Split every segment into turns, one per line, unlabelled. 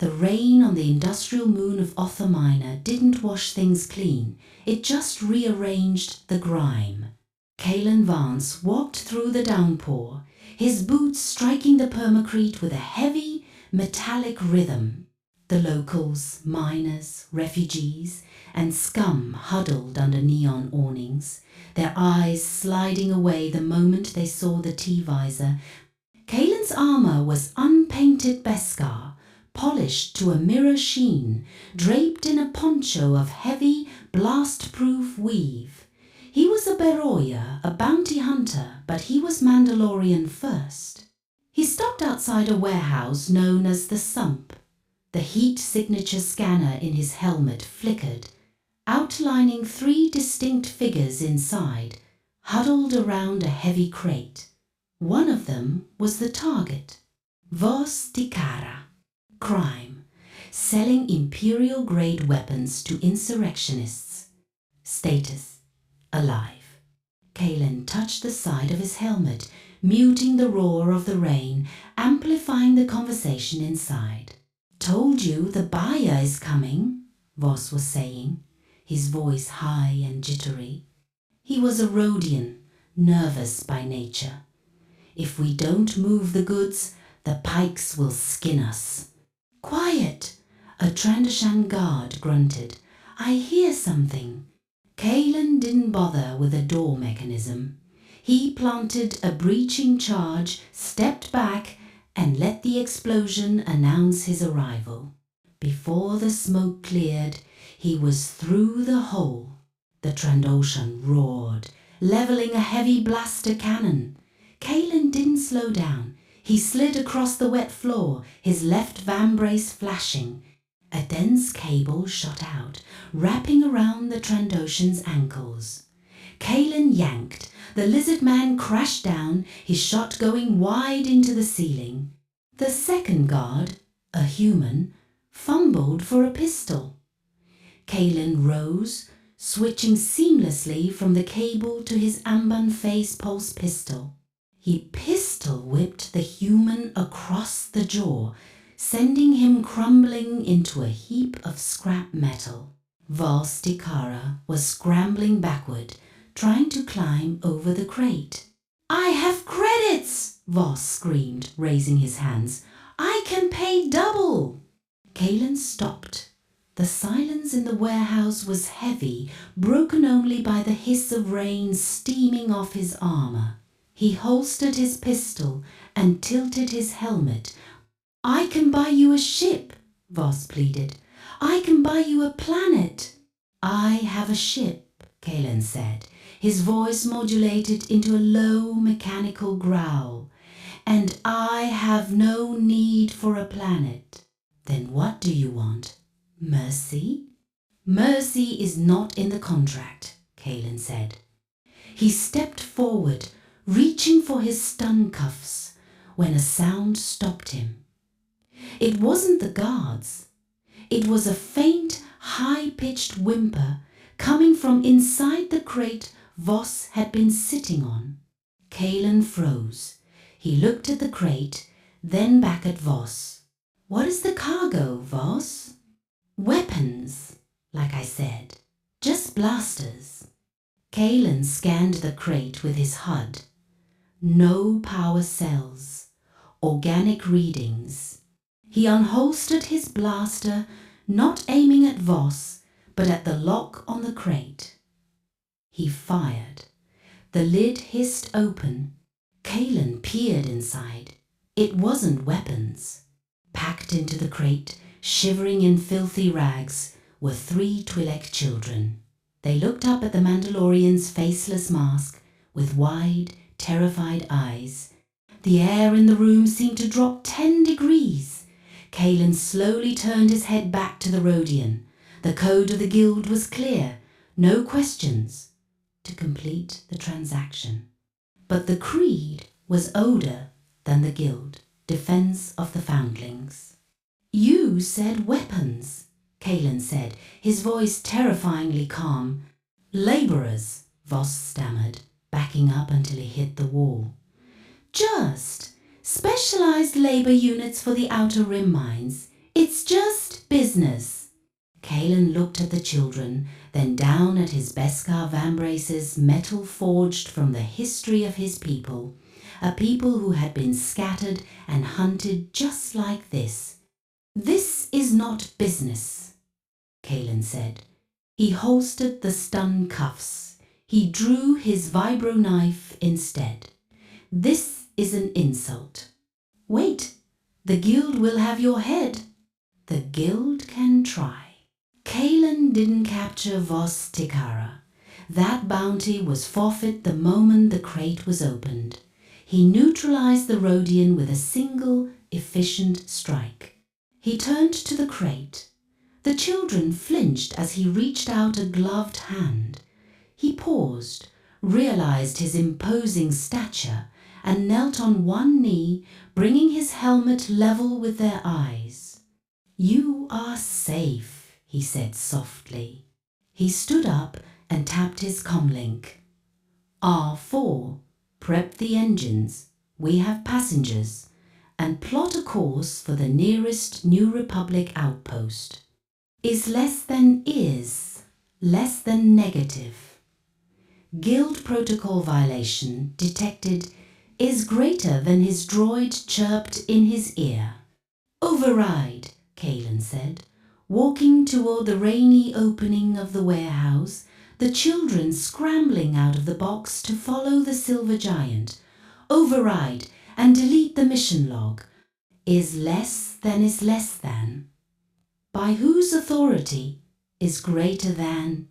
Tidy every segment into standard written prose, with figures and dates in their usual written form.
The rain on the industrial moon of Otha Minor didn't wash things clean, it just rearranged the grime. Kalen Vance walked through the downpour, his boots striking the permacrete with a heavy, metallic rhythm. The locals, miners, refugees, and scum huddled under neon awnings, their eyes sliding away the moment they saw the T-visor. Kalen's armor was unpainted Beskar, polished to a mirror sheen, draped in a poncho of heavy, blast-proof weave. He was a Beroya, a bounty hunter, but he was Mandalorian first. He stopped outside a warehouse known as the Sump. The heat signature scanner in his helmet flickered, outlining 3 distinct figures inside, huddled around a heavy crate. One of them was the target, Vos Tikara, crime, selling Imperial-grade weapons to insurrectionists. Status, alive. Kalen touched the side of his helmet, muting the roar of the rain, amplifying the conversation inside. "Told you the buyer is coming," Vos was saying, his voice high and jittery. He was a Rhodian, nervous by nature. "If we don't move the goods, the pikes will skin us." "Quiet!" a Trandoshan guard grunted. "I hear something." Kalen didn't bother with a door mechanism. He planted a breaching charge, stepped back, and let the explosion announce his arrival. Before the smoke cleared, he was through the hole. The Trandoshan roared, leveling a heavy blaster cannon. Kalen didn't slow down. He slid across the wet floor, his left vambrace flashing. A dense cable shot out, wrapping around the Trandoshan's ankles. Kalen yanked. The lizard man crashed down, his shot going wide into the ceiling. The second guard, a human, fumbled for a pistol. Kalen rose, switching seamlessly from the cable to his Amban phase pulse pistol. He pistol-whipped the human across the jaw, sending him crumbling into a heap of scrap metal. Vos Tikara was scrambling backward, trying to climb over the crate. "I have credits!" Vos screamed, raising his hands. "I can pay double!" Kalen stopped. The silence in the warehouse was heavy, broken only by the hiss of rain steaming off his armor. He holstered his pistol and tilted his helmet. "I can buy you a ship," Vos pleaded. "I can buy you a planet." "I have a ship," Kalen said, his voice modulated into a low mechanical growl. "And I have no need for a planet." "Then what do you want? Mercy?" "Mercy is not in the contract," Kalen said. He stepped forward, reaching for his stun cuffs, when a sound stopped him. It wasn't the guards. It was a faint, high-pitched whimper coming from inside the crate Vos had been sitting on. Kalen froze. He looked at the crate, then back at Vos. "What is the cargo, Vos?" "Weapons, like I said. Just blasters." Kalen scanned the crate with his HUD. No power cells. Organic readings. He unholstered his blaster, not aiming at Vos, but at the lock on the crate. He fired. The lid hissed open. Kalen peered inside. It wasn't weapons. Packed into the crate, shivering in filthy rags, were 3 Twi'lek children. They looked up at the Mandalorian's faceless mask with wide, terrified eyes. The air in the room seemed to drop 10 degrees. Kalen slowly turned his head back to the Rhodian. The code of the guild was clear. No questions. To complete the transaction. But the creed was older than the guild. Defense of the Foundlings. "You said weapons," Kalen said, his voice terrifyingly calm. "Laborers," Vos stammered, backing up until he hit the wall. "Just specialized labor units for the Outer Rim mines. It's just business. Kalen looked at the children, then down at his Beskar vambraces, metal forged from the history of his people, a people who had been scattered and hunted just like this. This is not business, Kalen said. He holstered the stun cuffs. He drew his vibro knife instead. This is an insult. Wait, the guild will have your head. The guild can try. Kalen didn't capture Vos Tikara. That bounty was forfeit the moment the crate was opened. He neutralized the Rhodian with a single, efficient strike. He turned to the crate. The children flinched as he reached out a gloved hand. He paused, realized his imposing stature, and knelt on one knee, bringing his helmet level with their eyes. You are safe, he said softly. He stood up and tapped his comlink. R4, prep the engines, we have passengers, and plot a course for the nearest New Republic outpost. Is less than negative. Guild protocol violation detected is greater than his droid chirped in his ear. Override, Kalen said, walking toward the rainy opening of the warehouse, the children scrambling out of the box to follow the silver giant. Override and delete the mission log. Is less than. By whose authority is greater than.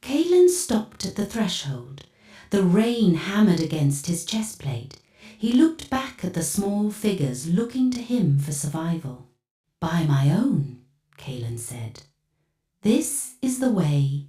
Kalen stopped at the threshold. The rain hammered against his chestplate. He looked back at the small figures looking to him for survival. By my own, Kalen said. This is the way